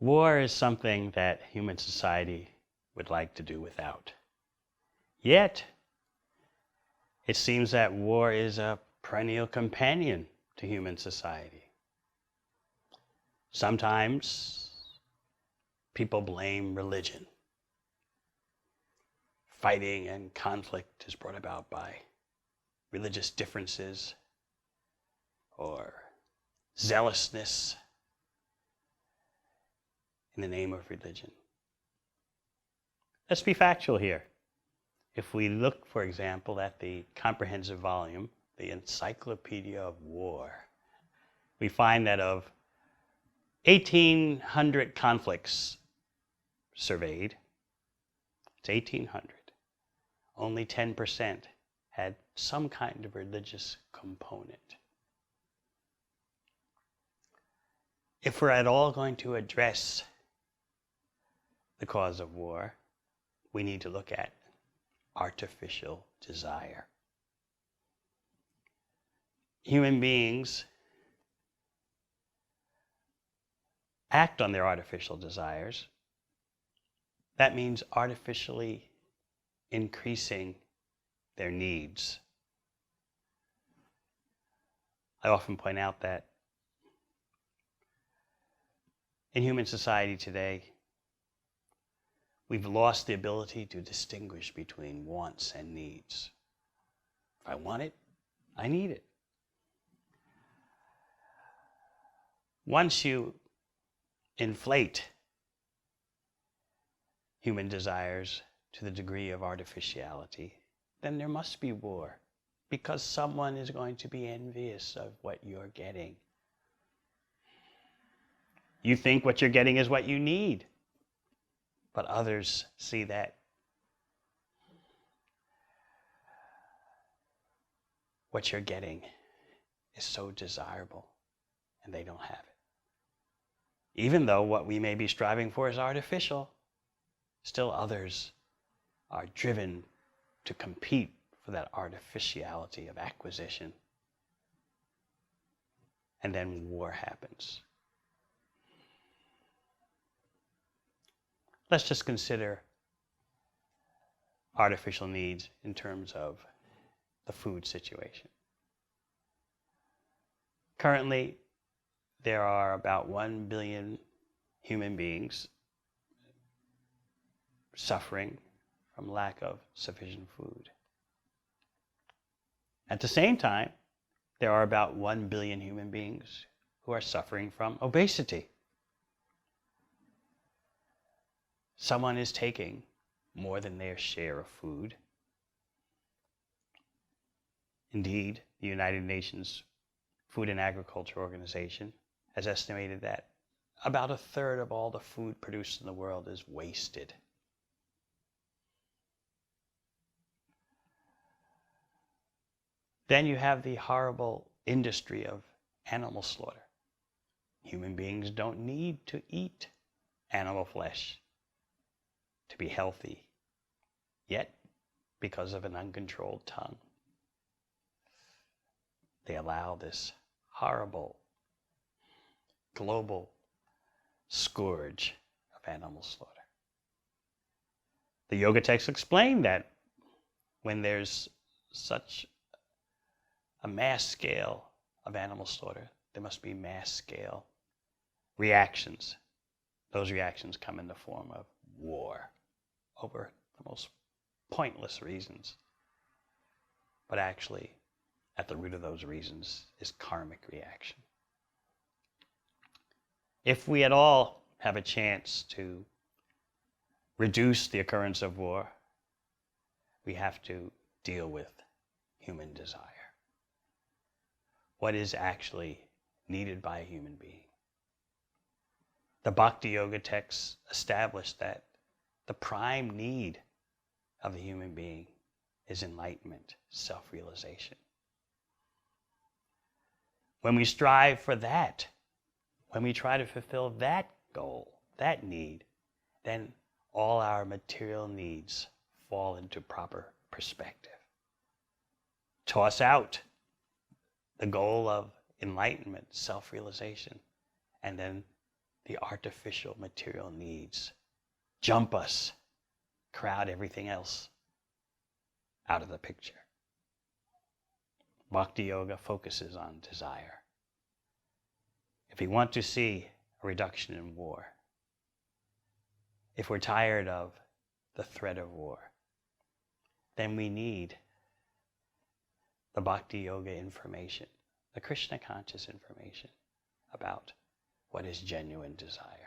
War is something that human society would like to do without. Yet, it seems that war is a perennial companion to human society. Sometimes people blame religion. Fighting and conflict is brought about by religious differences or zealousness in the name of religion. Let's be factual here. If we look, for example, at the comprehensive volume, the Encyclopedia of War, we find that of 1,800 conflicts surveyed, it's 1,800, only 10% had some kind of religious component. If we're at all going to address the cause of war, we need to look at artificial desire. Human beings act on their artificial desires. That means artificially increasing their needs. I often point out that in human society today, we've lost the ability to distinguish between wants and needs. If I want it, I need it. Once you inflate human desires to the degree of artificiality, then there must be war, because someone is going to be envious of what you're getting. You think what you're getting is what you need, but others see that what you're getting is so desirable and they don't have it. Even though what we may be striving for is artificial, still others are driven to compete for that artificiality of acquisition. And then war happens. Let's just consider artificial needs in terms of the food situation. Currently, there are about 1 billion human beings suffering from lack of sufficient food. At the same time, there are about 1 billion human beings who are suffering from obesity. Someone is taking more than their share of food. Indeed, the United Nations Food and Agriculture Organization has estimated that about a third of all the food produced in the world is wasted. Then you have the horrible industry of animal slaughter. Human beings don't need to eat animal flesh to be healthy, yet because of an uncontrolled tongue, they allow this horrible global scourge of animal slaughter. The yoga texts explain that when there's such a mass scale of animal slaughter, there must be mass scale reactions. Those reactions come in the form of war over the most pointless reasons. But actually, at the root of those reasons is karmic reaction. If we at all have a chance to reduce the occurrence of war, we have to deal with human desire. What is actually needed by a human being? The Bhakti Yoga texts establish that the prime need of the human being is enlightenment, self-realization. When we strive for that, when we try to fulfill that goal, that need, then all our material needs fall into proper perspective. Toss out the goal of enlightenment, self-realization, and then the artificial material needs jump us, crowd everything else out of the picture. Bhakti Yoga focuses on desire. If we want to see a reduction in war, if we're tired of the threat of war, then we need the Bhakti Yoga information, the Krishna conscious information about what is genuine desire.